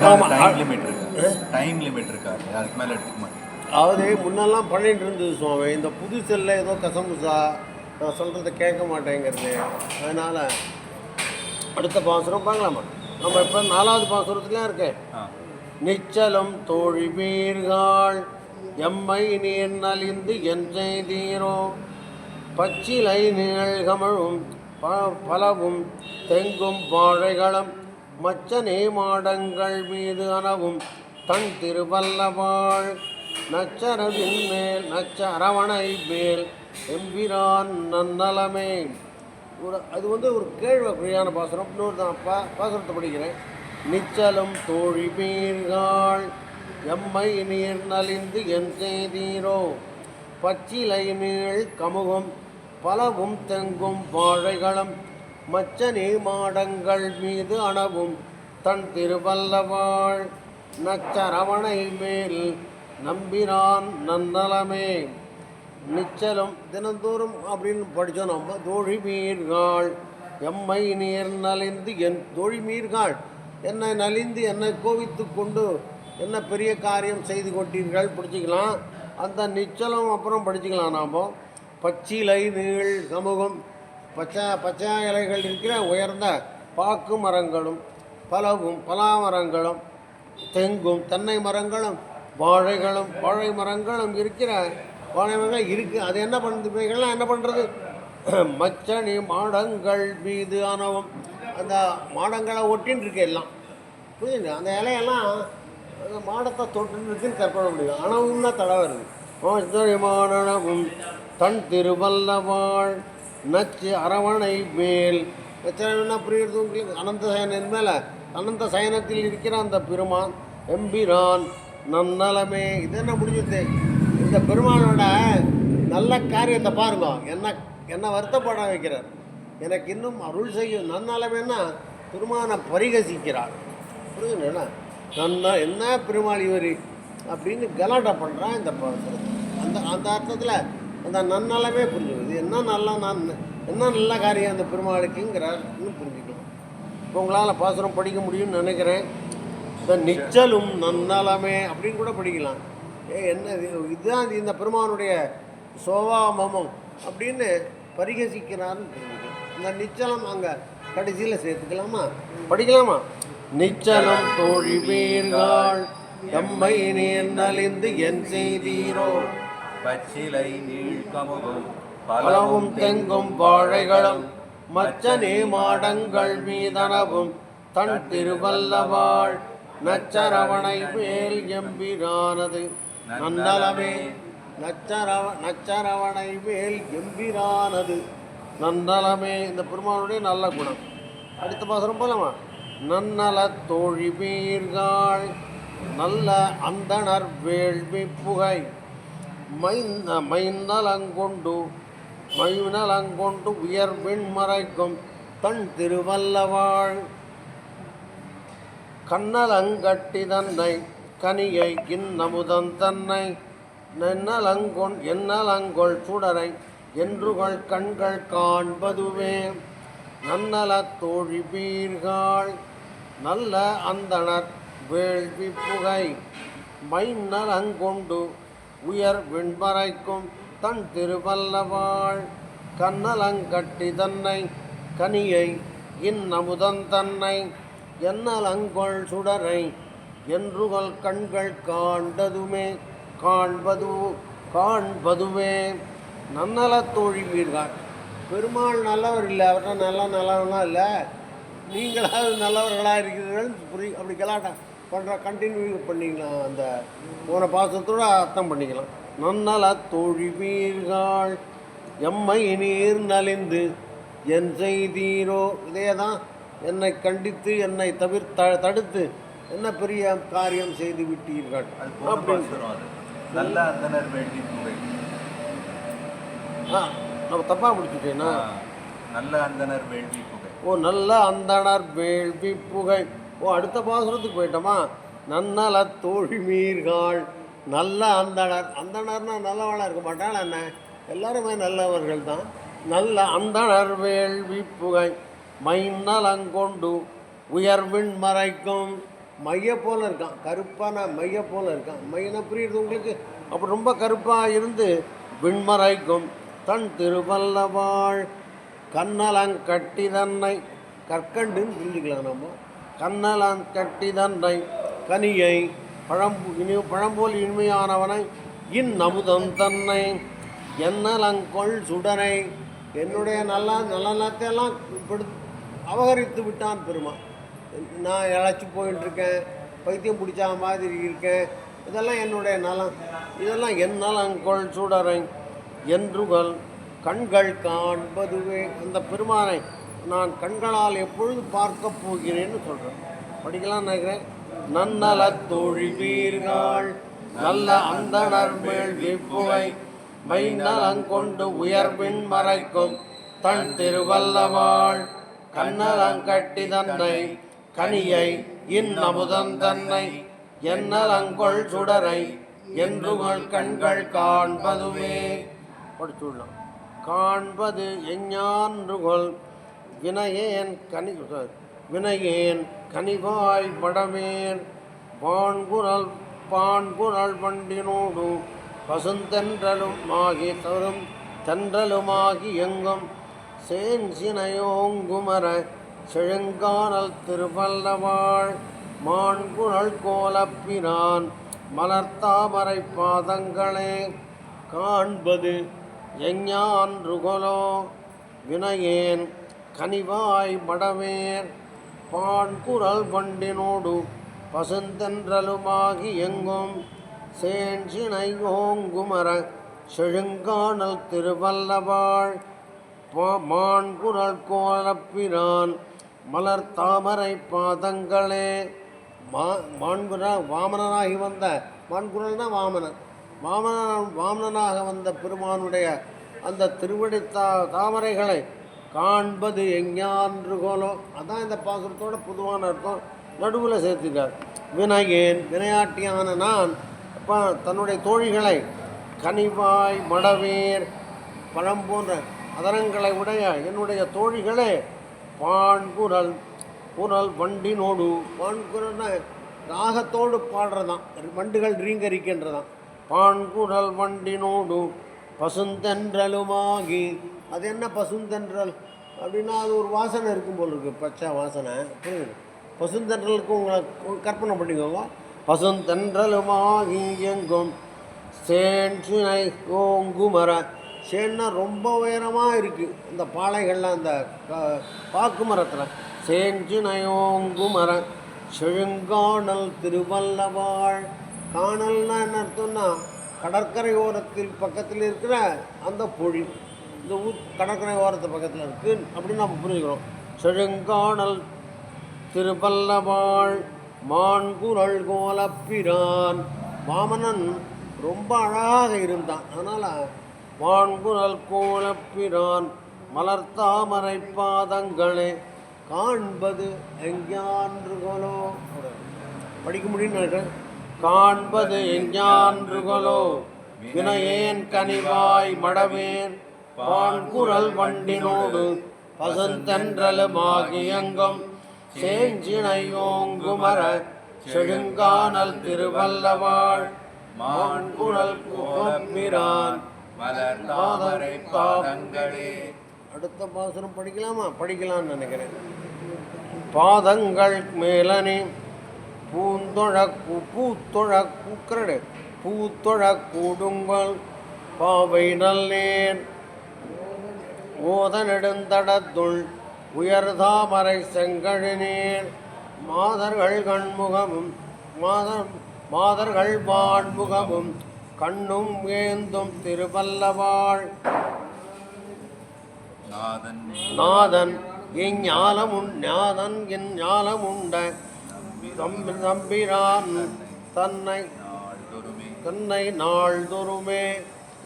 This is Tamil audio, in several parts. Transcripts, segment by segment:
டைம் லிமிட் இருக்கு, டைம் லிமிட் இருக்காது, அதுக்கு மேலே எடுத்துக்க மாட்டேன். அதாவது முன்னெல்லாம் பண்ணிட்டு இருந்தது சுவாமி. இந்த புது செல்லில் ஏதோ கசமுசா நான் சொல்கிறத கேட்க மாட்டேங்கிறது. அதனால் அடுத்த பாசுரம் பார்க்கலாமா? நம்ம இப்போ 4வது பாசுரத்துலேயே இருக்கேன். நிச்சலும் தோழி மீர்கள் எம்மை நீர் நலிந்து என் செய்தீரோ பச்சிலை நிகழ்கமழும் பலவும் தெங்கும் வாழைகளும் மச்சனே மாடங்கள் மீது அனவும் தன் திருவல்லவாள் நச்சரவின் மேல் நச்ச அரவணை மேல் எம்பிரான் நன்னலமே. அது ஒரு கேழ்வகையான பாசுரம். இன்னொரு தான் பாசுரத்தை படிக்கிறேன். நிச்சலும் தோழி மீர்கள் எம்மை நீர் நலிந்து என் செய்தீரோ பச்சிலை நீள் கமுகும் பலவும் தெங்கும் வாழைகளும் மச்சனே மாடங்கள் மீது அணவும் தன் திருவல்லவாள் நச்சரவணை மேல் நம்பினான் நன்னலமே. நிச்சலும் தினந்தோறும் அப்படின்னு படித்தோம் நம்ம. தோழி மீர்கள் எம்மை நீர் நலிந்து என் தோழி மீர்கள் என்னை நலிந்து என்னை கோவித்து கொண்டு என்ன பெரிய காரியம் செய்து கொண்டீர்கள் படிச்சிக்கலாம். அந்த நிச்சலம் அப்புறம் படிச்சுக்கலாம். நாம் பச்சிலை நீள் சமூகம் பச்சை இலைகள் இருக்கிற உயர்ந்த பாக்கு மரங்களும் பலவும் பலாமரங்களும் தெங்கும் தென்னை மரங்களும் வாழை மரங்களும் இருக்கிற வாழை மரங்கள் இருக்குது. அது என்ன பண்ணுறதுலாம் என்ன பண்ணுறது? மச்சனி மாடங்கள் மீது அனவும் அந்த மாடங்களை ஒட்டின்னு இருக்கு எல்லாம். புரியுது? அந்த இலையெல்லாம் அந்த மாடத்தை தொட்டுன்னு இருக்குன்னு கற்பனை முடியும். அணவுன்னா தடவை இருக்குது. மாடனவும் தன் திருவல்லவாள் நச்சு அரவணை மேல். நச்சரவனா புரியுறது உங்களுக்கு? அனந்த சயனின் மேலே அனந்த சயனத்தில் இருக்கிற அந்த பெருமான் எம்பிரான் நன்னலமே. இது என்ன முடிஞ்சது? இந்த பெருமானோட நல்ல காரியத்தை பாருங்க. என்ன வருத்தப்பட வைக்கிறார். எனக்கு இன்னும் அருள் செய்யும் நன்னலமேன்னா பெருமானை பரிகசிக்கிறார். புரியுதுங்களா? என்ன பெருமாள் இவர் அப்படின்னு கலாட்டா பண்ணுறான் இந்த அந்த அந்த அர்த்தத்தில் அந்த நன்னலமே புரிஞ்சுக்குது. என்ன நல்ல காரியம் அந்த பெருமாளுக்குங்கிறார் இன்னும் புரிஞ்சுக்கலாம். இப்போ உங்களால் பாசுரம் படிக்க முடியும்னு நினைக்கிறேன். இந்த நிச்சலும் நன்னலமே அப்படின்னு கூட படிக்கலாம். என்ன இதுதான் இந்த பெருமானுடைய சோவாமமம் அப்படின்னு பரிகசிக்கிறான்னு புரிஞ்சுக்கலாம். இந்த நிச்சலம் அங்கே கடைசியில் சேர்த்துக்கலாமா? படிக்கலாமா? நிச்சலம் தோழி மீர்கள் எம்மை நீர் நலிந்து என் செய்தீரோ பச்சிலை நீள் கமுகும் பலவும் தெங்கும் வாழைகளும் மச்சனே மாடங்கள் மீதனவும் தன் திருவல்லவாள் நச்சரவணை மேல் எம்பிரானது நன்னலமே. நச்சரவணை மேல் எம்பிரானது நன்னலமே. இந்த பெருமானுடைய நல்ல குணம். அடுத்த பாசுரம் போலாமா? நன்னல தோழி மீர்கள் நல்ல அந்தணர் வேள்வி புகை மைநலங்கொண்டு உயர்வின் மறைக்கும் தன் திருவல்லவாள் கண்ணலங்கட்டி தன்னை கனியை கிண்ணமுதன் தன்னை என்னலங்கொள் சுடரை என்றுகள் கண்கள் காண்பதுவே. நன்னல தோழி மீர்கள் நல்ல அந்தணர் வேள்வி புகை மைநலங்கொண்டு உயர் விண்மறைக்கும் தன் திருவல்லவாள் கண்ணலங்கட்டி தன்னை கனியை இன்னமுதன் தன்னை என்னலங்கொள் சுடரை என்றுகள் கண்கள் காண்பதுவே. நன்னல தோழி மீர்கள் பெருமாள் நல்லவர் இல்லை, அவர்கிட்ட நல்லவனா இல்லை, நீங்களாவது நல்லவர்களாக இருக்கிறீர்கள் அப்படி கலாட்டா பண்ணுற கண்டினியூ பண்ணிக்கலாம். அந்த போன பாசத்தோடு அர்த்தம் பண்ணிக்கலாம். நன்னல தோழி மீர்கள் எம்மை நீர் நலிந்து என் செய்தீரோ. இதே தான் என்னை கண்டித்து என்னை தடுத்து என்ன பெரிய காரியம் செய்து விட்டீர்கள் அப்படின்னு. நல்ல அந்தனர் வேள்வி புகை. நம்ம தப்பாக முடிச்சுட்டேன்னா நல்ல அந்தனர் வேள்வி புகை. நல்ல அந்தனர் வேள்வி புகை. அடுத்த பாசுரத்துக்கு போயிட்டோமா? நன்னல தோழி மீர்கள் நல்ல அந்தணர்னா நல்லவளாக இருக்க மாட்டாள். என்ன எல்லாருமே நல்லவர்கள் தான். நல்ல அந்தணர் வேள்வி புகை மைநலங்கொண்டு உயர்வின் மறைக்கும் மைய போல் இருக்கான், கருப்பான மைய போல் இருக்கான். மையனை புரியுது உங்களுக்கு? அப்போ ரொம்ப கருப்பாக இருந்து விண்மறைக்கும் தன் திருவல்லவாள் கண்ணலங்கட்டி தன்னை, கற்கண்டுன்னு புரிஞ்சுக்கலாம் நம்ம. கண்ணலங்கட்டி தன்னை கனியை பழம்போல் இனிமையானவனை அமுதம் தன்னை என்னலங்கொள் சுடனை, என்னுடைய நல்லத்தையெல்லாம் அபகரித்து விட்டான் பெருமான். நான் இழைச்சி போயிட்டுருக்கேன், பைத்தியம் பிடிச்சா மாதிரி இருக்கேன், இதெல்லாம் என்னுடைய நலம், இதெல்லாம் என் நலங்கொள் சுடரை என்றுகள் கண்கள் காண்பதுவே. அந்த பெருமானை நான் கண்களால் எப்பொழுது பார்க்க போகிறேன்னு சொல்கிறேன். படிக்கலாம் நினைக்கிறேன். நன்னல தோழி வீர்கள் நல்ல அந்தணர் மேல் விப்புவை மைநலங்கொண்டு உயர்வின் மறைக்கும் தன் திருவல்லவாள் கண்ணலங்கட்டி தன்னை கனியை அமுதம் தன்னை என்னலங்கொள் சுடரை என்றுகள் கண்கள் காண்பதுவே. படிச்சுடலாம். காண்பது எஞ்ஞான்றுகொள் வினையேன் கனிவாய் படமேன் பான்குரல் வண்டினோடு பசுந்தென்றலும் ஆகி தரும் தென்றலுமாகி எங்கும் சேன்சினையோங்குமர செழுங்கானல் திருவல்லவாள் மான்குழல் கோலப்பினான் மலர்த்தாமரை பாதங்களே. காண்பது எஞ்ஞான்றுகொலோ வினையேன் கனிவாய் மடமேர் பான்குரல் வண்டினோடு பசுந்தென்றலுமாகி எங்கும் சேன்சினை ஓங்குமர செழுங்கானல் திருவல்லவாள் மான்குரல் கோலப்பிரான் மலர் தாமரை பாதங்களே. வாமனனாகி வந்த மான்குரல்னா வாமனனாக வந்த பெருமானுடைய அந்த திருவடி தாமரைகளை காண்பது எஞ்ஞான்றுகோலோ. அதான் இந்த பாசுரத்தோட பொதுவான அர்த்தம். நடுவில் சேர்த்துக்கார். வினையேன் வினையாட்டியான நான் தன்னுடைய தோழிகளை கனிவாய் மடவேர் பழம் போன்ற அதரங்களை உடைய என்னுடைய தோழிகளே பான்குரல் வண்டினோடு, பான்குரல்னா ராகத்தோடு பாடுறதான், வண்டுகள் ரீங்கரிக்கின்றதான். பான்குரல் வண்டினோடு பசுந்தென்றலுமாகி, அது என்ன பசுந்தென்றல் அப்படின்னா அது ஒரு வாசனை இருக்கும் போல் இருக்குது, பச்சை வாசனை. புரியுது? பசுந்தென்றலுக்கு உங்களை கற்பனை பண்ணிக்கோங்க. பசுந்தென்றலுமாகி எங்கும் சேன்சினை ஓங்குமர. சேன்னா ரொம்ப உயரமாக இருக்குது அந்த பாளைகள்லாம், அந்த பாக்கு மரத்தில். சேன்சினை ஓங்குமர செழுங்கானல் திருவல்லவாள். காணல்னா என்ன அர்த்தம்னா கடற்கரை ஓரத்தில் பக்கத்தில் இருக்கிற அந்த பொழி. இந்த கடற்கரை ஓரத்து பக்கத்தில் இருக்குது அப்படின்னு நம்ம புரிஞ்சுக்கிறோம். செழுங்கானல் திருவல்லவாள் மான்குரல் கோலப்பிரான். வாமனன் ரொம்ப அழகாக இருந்தான், அதனால் மான்குரல் கோலப்பிரான் மலர்த்தாமரை பாதங்களே காண்பது எஞ்ஞான்றுகளோ. படிக்க முடியும்னு நினைக்கிறேன். காண்பது எஞ்ஞான்றுகளோ வினையேன் கனிவாய் மடவேன் பான்குரல் வண்டினோடு பசுந்தென்றலுமாகி எங்கும் சேஞ்சினையோங்குமர செழுங்கானல் திருவல்லவாள் மான்குரல் கோலப்பிரான் மலர் தாமரை பாதங்களே. அடுத்த பாசுரம் படிக்கலாமா? படிக்கலாம்னு நினைக்கிறேன். பாதங்கள் மேலனி பூத்தொழ கூடுங்கள் பாவை நல்லேன் ஓத நெடுந்தடத்துள் உயர்தாமரை செங்கழினீர் மாதர்கள் கண்முகமும் மாதர்கள் வான்முகமும் கண்ணும் ஏந்தும் திருவல்லவாள் நாதன் இஞ்ஞாலமுண்ட தம்பிரான் தன்னை நாள்தொருமே.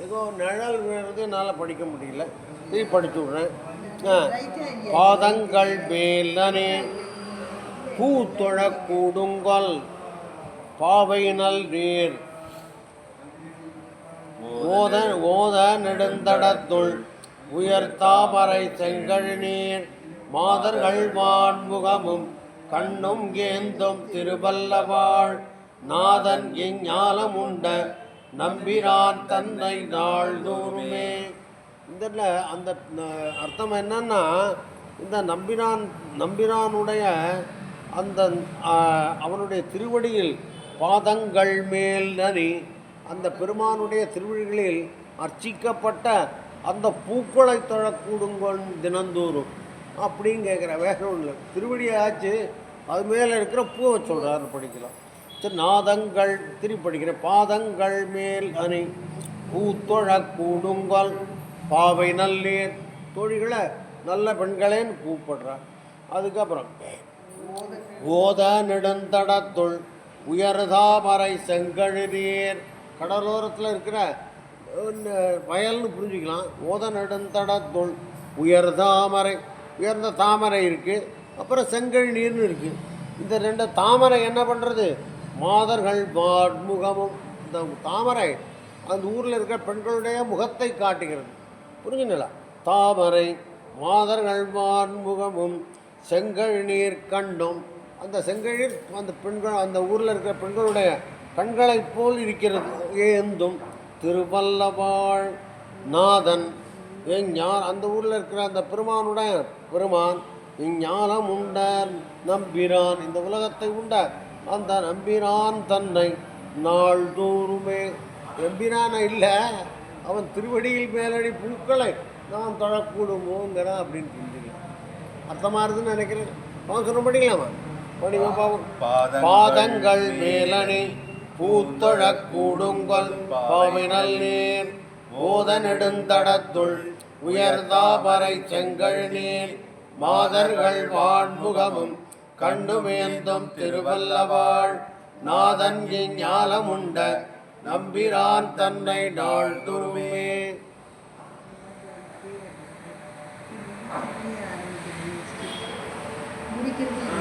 ஏதோ நிழல் வேறது என்னால் படிக்க முடியல, இது படிச்சு விட்றேன். பாதங்கள் மேலனே பூத்தொழ கூடுங்கொல் பாவை நல் நீர் ஓத நெடுந்தடத்துள் உயர்த்தாமரை செங்கழ் நீர் மாதர்கள் வான்முகமும் கண்ணும் ஏந்தும் திருவல்லவாள் நாதன் எஞ்ஞாலமுண்ட நம்பிரான் தன்னை நாள்தோறுமே. இதில் அந்த அர்த்தம் என்னன்னா, இந்த நம்பிரானுடைய அந்த அவனுடைய திருவடியில் பாதங்கள் மேல் நனி, அந்த பெருமானுடைய திருவடிகளில் அர்ச்சிக்கப்பட்ட அந்த பூக்களை தொழக்கூடுங்கள் தினந்தோறும் அப்படின்னு கேட்குற. வேற ஒன்று திருவடியை ஆச்சு, அது மேலே இருக்கிற பூவை சொல்கிறாரு, படிக்கலாம். சரி, நாதங்கள் திருப்பி படிக்கிறேன். பாதங்கள் மேல் அணி பூத்தொழக்கூடுங்கள் பாவை நல்லேர், தோழிகளை நல்ல பெண்களேன்னு கூப்பிடுறார். அதுக்கப்புறம் ஓத நெடுந்தடத்துள் உயர்தாமரை செங்கழுநீர், கடலோரத்தில் இருக்கிற வயல்னு புரிஞ்சுக்கலாம். ஓத நெடுந்தடத்துள் உயர்தாமரை, உயர்ந்த தாமரை இருக்குது, அப்புறம் செங்கழுநீர்னு இருக்குது. இந்த ரெண்டு தாமரை என்ன பண்ணுறது? மாதர்கள் முகமும், இந்த தாமரை அந்த ஊரில் இருக்கிற பெண்களுடைய முகத்தை காட்டுகிறது. புரிஞ்சுங்களா? தாமரை மாதர்கள் முகமும் செங்கழுநீர் கண்டும், அந்த செங்கழுநீர் அந்த பெண்கள் அந்த ஊரில் இருக்கிற பெண்களுடைய கண்களைப் போல் இருக்கிறது. ஏந்தும் திருவல்லவாள் நாதன் அந்த ஊரில் இருக்கிற அந்த பெருமான் இஞ்ஞானம் உண்ட நம்பிரான், இந்த உலகத்தை உண்ட அந்த நம்பிரான் தன்னை நாள்தோறுமே. நம்பிரான இல்லை, அவன் திருவடியில் மேலடி பூக்களை நான் தொழக்கூடுமோங்கிறான் அப்படின்னு புரிஞ்சுக்கலாம். அர்த்தமாக இருக்குதுன்னு நினைக்கிறேன். அவன் சொன்ன படிக்கலாமா? படிவா பாவம். பாதங்கள் மேலணி பூத்தொழக்கூடுங்கள் பாவினல் நீர் ஓத நெடுந்தடத்துள் உயர்தாமரை செங்கழுநீர் மாதர்கள் வான்முகமும் கண்டுமேந்தும் திருவல்லவாள் நாதன் ஞாலமுண்ட நம்பிரான் தன்னை நாள்தோறுமே. முடிக்கிறது